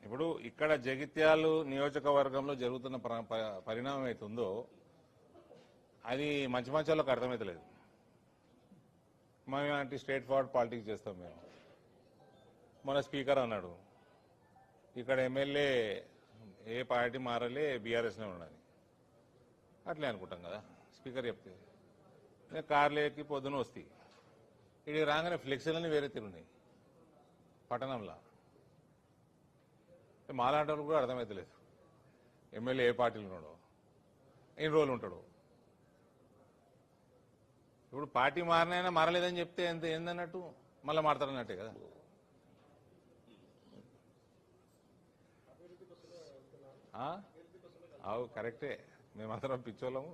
ఇప్పుడు ఇక్కడ జగిత్యాలు నియోజకవర్గంలో జరుగుతున్న పరిణామం అవుతుందో అది మంచి మంచి వాళ్ళకి అర్థమవుతలేదు. మేము అంటే స్ట్రేట్ ఫార్వర్డ్ పాలిటిక్స్ చేస్తాం మేము. మన స్పీకర్ అన్నాడు ఇక్కడ ఎమ్మెల్యే ఏ పార్టీ మారాలి బీఆర్ఎస్నే ఉండాలి అట్లే అనుకుంటాం కదా. స్పీకర్ చెప్తే నేను కార్లు ఎక్కి పొద్దున వస్తాయి, ఇక్కడికి రాగానే ఫ్లెక్సీలన్నీ వేరే తిరుగున్నాయి పట్టణంలో. మాలాంటి వాళ్ళు కూడా అర్థమవుతలేదు ఎమ్మెల్యే ఏ పార్టీలో ఉన్నాడో ఎన్ని రోజులు ఉంటాడు. ఇప్పుడు పార్టీ మారినైనా మారలేదని చెప్తే ఎంత ఏందన్నట్టు మళ్ళీ మారతారన్నట్టే కదా. అవు కరెక్టే, మేమందరం పిచ్చోళ్ళము.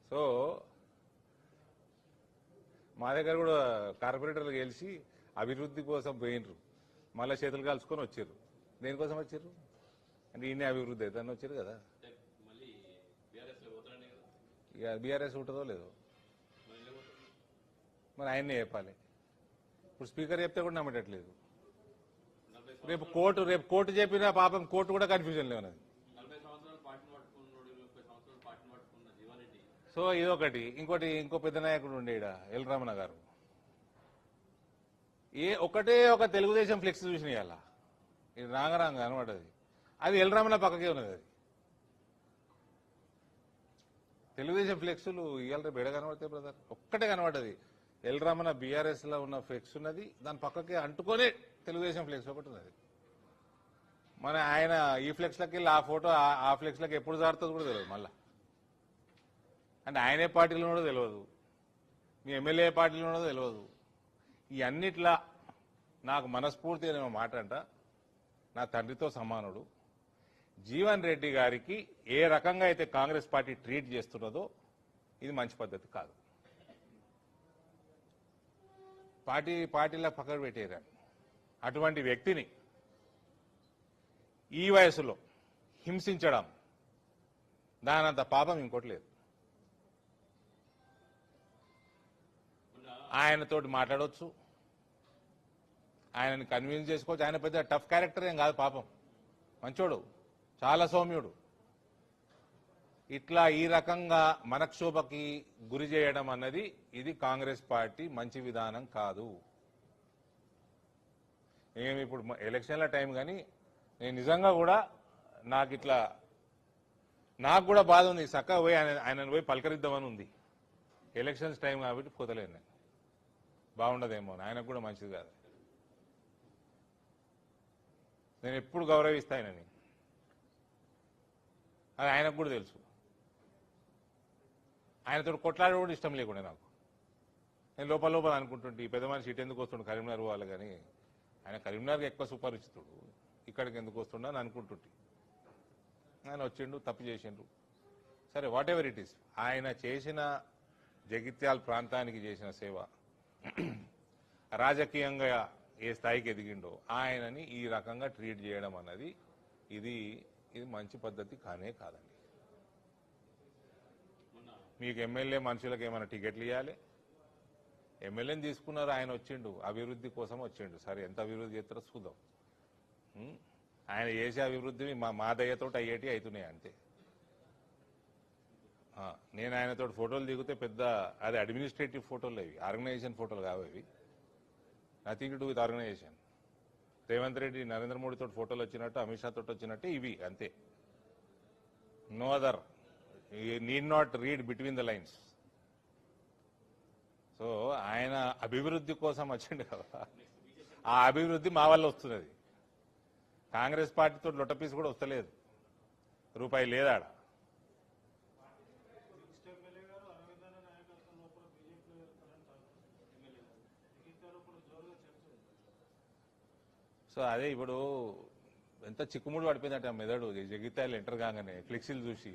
సో మా దగ్గర కూడా కార్పొరేటర్లు గెలిచి అభివృద్ధి కోసం పోయినరు, మళ్ళీ చేతులు కాల్చుకొని వచ్చారు. దేనికోసం వచ్చారు అంటే ఈయనే అభివృద్ధి అవుతుందని వచ్చారు కదా. ఇక బీఆర్ఎస్ ఉంటుందో లేదో మరి ఆయన్నే చెప్పాలి. ఇప్పుడు స్పీకర్ చెప్తే కూడా నమ్మేటట్లేదు. రేపు కోర్టు చెప్పినా పాపం కోర్టు కూడా కన్ఫ్యూజన్ లేవన్నది. సో ఇదొకటి. ఇంకో పెద్ద నాయకుడు ఉండే ఈడ ఎల్ రమణ గారు ఒకటే ఒక తెలుగుదేశం ఫ్లెక్స్ చూసిన ఇవాళ ఇది రాంగరాంగ అనమాటది. అది ఎల్ రమణ పక్కకే ఉన్నది. అది తెలుగుదేశం ఫ్లెక్సులు ఇవాళ రేపు ఎడ కనబడతాయి బ్రదర్, ఒక్కటే కనబడ్డది. ఎల్ రమణ బీఆర్ఎస్ లో ఉన్న ఫ్లెక్స్ ఉన్నది, దాని పక్కకే అంటుకొని తెలుగుదేశం ఫ్లెక్స్ ఒకటి ఉన్నది. మన ఆయన ఈ ఫ్లెక్స్లకి వెళ్ళి ఆ ఫోటో ఆ ఫ్లెక్స్లకి ఎప్పుడు జారుతుందో కూడా తెలియదు. మళ్ళా అంటే ఆయన ఏ పార్టీలో ఉన్నదో తెలియదు, మీ ఎమ్మెల్యే ఏ పార్టీలో ఉన్నదో తెలియదు. ఈ అన్నిట్లా నాకు మనస్ఫూర్తిగా మాట అంట, నా తండ్రితో సమానుడు జీవన్ రెడ్డి గారికి ఏ రకంగా అయితే కాంగ్రెస్ పార్టీ ట్రీట్ చేస్తున్నదో ఇది మంచి పద్ధతి కాదు. పార్టీలా పక్కన పెట్టేరాను అటువంటి వ్యక్తిని ఈ వయసులో హింసించడం దానంత పాపం ఇంకోటి లేదు. ఆయనతోటి మాట్లాడవచ్చు, ఆయనని కన్విన్స్ చేసుకోవచ్చు. ఆయన పెద్ద టఫ్ క్యారెక్టర్ ఏం కాదు, పాపం మంచోడు, చాలా సౌమ్యుడు. ఇట్లా ఈ రకంగా మనక్షోభకి గురి చేయడం అన్నది ఇది కాంగ్రెస్ పార్టీ మంచి విధానం కాదు. నేను ఇప్పుడు ఎలక్షన్ల టైం కానీ నేను నిజంగా కూడా నాకు కూడా బాధ ఉంది. చక్కగా పోయి ఆయనను పోయి పలకరిద్దామని ఉంది. ఎలక్షన్స్ టైం కాబట్టి పోతలేను నేను, బాగుండదేమో, ఆయనకు కూడా మంచిది కాదు. నేను ఎప్పుడు గౌరవిస్తానని అది ఆయనకు కూడా తెలుసు. ఆయనతో కొట్లాడడం కూడా ఇష్టం లేకుండా నాకు. నేను లోపల అనుకుంటుంటే ఈ పెద్ద మనిషి ఇటు ఎందుకు వస్తుండు కరీంనగర్ వాళ్ళు, కానీ ఆయన కరీంనగర్కి ఎక్కువ సుపరిచితుడు, ఇక్కడికి ఎందుకు వస్తుండ అని అనుకుంటుంటే ఆయన వచ్చిండు, తప్పు చేసిండు. సరే, వాట్ ఎవర్ ఇట్ ఈస్, ఆయన చేసిన జగిత్యాల ప్రాంతానికి చేసిన సేవ, రాజకీయంగా ఏ స్థాయికి ఎదిగిండో ఆయనని ఈ రకంగా ట్రీట్ చేయడం అన్నది ఇది మంచి పద్ధతి కానే కాదండి. మీకు ఎమ్మెల్యే మనుషులకు ఏమైనా టికెట్లు ఇవ్వాలి, ఎమ్మెల్యేని తీసుకున్నారు, ఆయన వచ్చిండు అభివృద్ధి కోసం వచ్చిండు. సరే, ఎంత అభివృద్ధి చేస్తారో చూద్దాం. ఆయన చేసే అభివృద్ధి మా దయ్యతో అయ్యేటి అవుతున్నాయి అంతే. నేను ఆయనతో ఫోటోలు దిగితే పెద్ద అది అడ్మినిస్ట్రేటివ్ ఫోటోలు, అవి ఆర్గనైజేషన్ ఫోటోలు కావు, అవి nothing to do with organisation. Revanth Reddy Narendra మోడీతో ఫోటోలు వచ్చినట్టు, అమిత్ షా తోటి వచ్చినట్టు ఇవి అంతే. No other, you need not read between the lines. So ఆయన అభివృద్ధి కోసం వచ్చిండు కదా, ఆ అభివృద్ధి మా వల్ల వస్తున్నది. కాంగ్రెస్ పార్టీతో లొట్టపీసు కూడా వస్తలేదు, రూపాయి లేదాడ. సో అదే ఇప్పుడు ఎంత చిక్కుముడు పడిపోయిందంటే ఆ మెదడు జగిత్యాలు ఎంటర్ కాగానే ఫ్లెక్సీలు చూసి,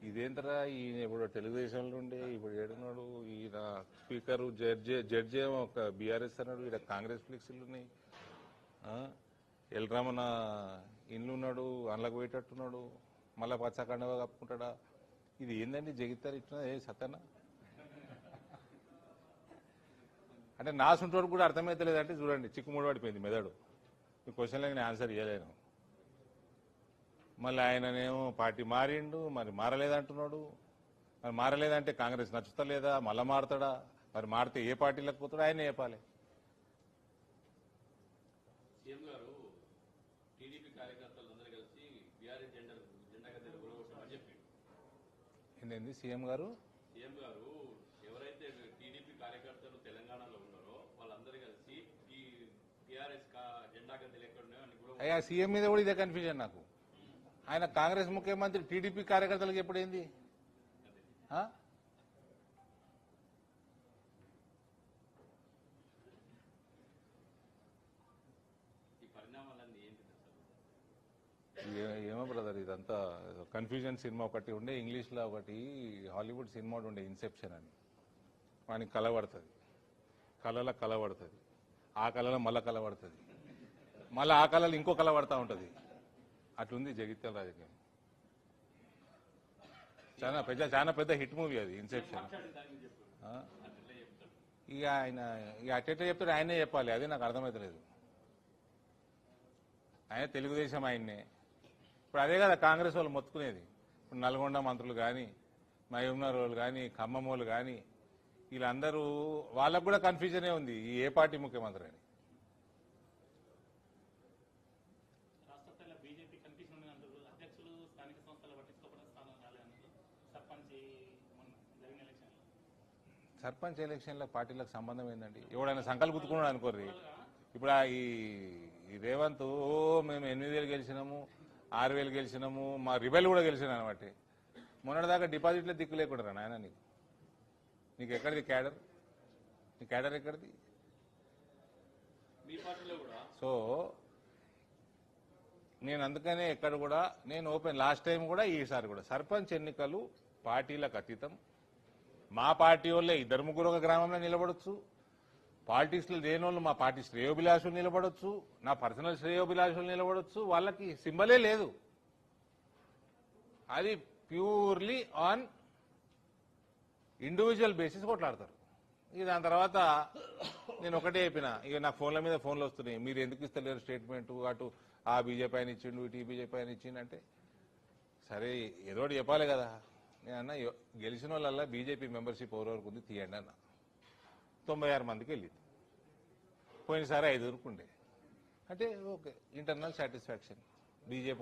ఇదేంటరా ఈయన ఇప్పుడు తెలుగుదేశంలో ఉండే ఇప్పుడు ఏడున్నాడు, ఈయన స్పీకరు జడ్జి ఏమో ఒక బీఆర్ఎస్ అన్నాడు, ఇక్కడ కాంగ్రెస్ ఫ్లెక్సీలు ఉన్నాయి, ఎల్ రమణ ఇల్లు ఉన్నాడు, అందులోకి పోయేటట్టున్నాడు, మళ్ళా పచ్చకండవ కప్పుకుంటాడా. ఇది ఏందండి జగిత్యాలు ఇట్లా సత్యన అంటే నా సొంత కూడా అర్థమైతలేదంటే చూడండి, చిక్కుముడు పడిపోయింది మెదడు. ఈ క్వశ్చన్లకు నేను ఆన్సర్ ఇవ్వలేను. మళ్ళీ ఆయననేమో పార్టీ మారిండు, మరి మారలేదంటున్నాడు. మరి మారలేదంటే కాంగ్రెస్ నచ్చుతలేదా, మళ్ళా మారతాడా? మరి మారితే ఏ పార్టీలకు పోతాడో ఆయన చెప్పాలి. సీఎం గారు టీడీపీ కార్యకర్తలందరూ కలిసి బీఆర్ఎస్ జెండా గురగొట్టమని చెప్పిండు. ఏంటండి సీఎం గారు ఎవరైతే టీడీపీ కార్యకర్తలు తెలంగాణలో ఉన్నారో వాళ్ళందరూ కలిసి ఈ బీఆర్ఎస్ జెండా గద్దెలు ఎక్కడున్నాయో అని కూడా అయ్యా సీఎం మీద కూడా ఇదే కన్ఫ్యూజన్ నాకు. ఆయన కాంగ్రెస్ ముఖ్యమంత్రి టీడీపీ కార్యకర్తలకు ఎప్పుడైంది? ఈ పరిణామాలన్నీ ఏంటి? ఏమో బ్రదర్, ఇదంతా కన్ఫ్యూజన్. సినిమా ఒకటి ఉండే ఇంగ్లీష్లో, ఒకటి హాలీవుడ్ సినిమా ఉండే ఇన్సెప్షన్ అని. వానికి కళ పడుతుంది, కళలో కళ పడుతుంది, ఆ కళలో మళ్ళా కళ పడుతుంది, మళ్ళీ ఆ కళలో ఇంకో కళ పడతా ఉంటుంది. అట్లుంది జగిత్యాల రాజకీయం. చాలా పెద్ద హిట్ మూవీ అది ఇన్సెప్షన్. ఇక ఆయన అట్టెట్లా చెప్తాడు, ఆయనే చెప్పాలి. అదే నాకు అర్థమవుతలేదు. ఆయన తెలుగుదేశం ఆయన్నే. ఇప్పుడు అదే కదా కాంగ్రెస్ వాళ్ళు మొత్తుకునేది. ఇప్పుడు నల్గొండ మంత్రులు కానీ, మహబూబ్నగర్ వాళ్ళు కానీ, ఖమ్మం వాళ్ళు కానీ, వీళ్ళందరూ వాళ్ళకు కూడా కన్ఫ్యూజనే ఉంది ఈ ఏ పార్టీ ముఖ్యమంత్రి అని. సర్పంచ్ ఎలక్షన్ల పార్టీలకు సంబంధం ఏందండి? ఎవడైనా సంకల్ప గుర్తుకున్నాడు అనుకోర్రి. ఇప్పుడు ఈ రేవంత్ మేము 8,000 గెలిచినాము, 6,000 గెలిచినాము, మా రిబెల్ కూడా గెలిచినా అనమాట. మొన్నటిదాకా డిపాజిట్లో దిక్కు లేకుండా నాయన నీకు ఎక్కడిది క్యాడర్? నీ క్యాడర్ ఎక్కడిది? సో నేను అందుకనే ఎక్కడ కూడా నేను ఓపెన్, లాస్ట్ టైం కూడా ఈసారి కూడా సర్పంచ్ ఎన్నికలు పార్టీలకు అతీతం. మా పార్టీ వాళ్ళే 2-3 ఒక గ్రామంలో నిలబడొచ్చు. పాలిటిక్స్లో లేని వాళ్ళు మా పార్టీ శ్రేయోభిలాషులు నిలబడొచ్చు, నా పర్సనల్ శ్రేయోభిలాషులు నిలబడొచ్చు. వాళ్ళకి సింబలే లేదు. అది ప్యూర్లీ ఆన్ ఇండివిజువల్ బేసిస్ కొట్లాడతారు. ఇక దాని తర్వాత నేను ఒకటే చెప్పిన, ఇక నాకు ఫోన్ల మీద ఫోన్లు వస్తున్నాయి, మీరు ఎందుకు ఇస్తలేరు స్టేట్మెంట్, అటు ఆ బీజేపీ ఆయన ఇచ్చిండు, ఇటు ఈ బీజేపీ ఆయన ఇచ్చిండు అంటే, సరే ఏదో ఒకటి చెప్పాలి కదా. నేనన్నా గెలిచిన వాళ్ళల్లా బీజేపీ మెంబర్షిప్ ఎవరెవరికి ఉంది తీయండి అన్న. 96 మందికి వెళ్ళింది. పోయినసారి 5 ఉండే అంటే ఓకే, ఇంటర్నల్ సాటిస్ఫాక్షన్. బీజేపీ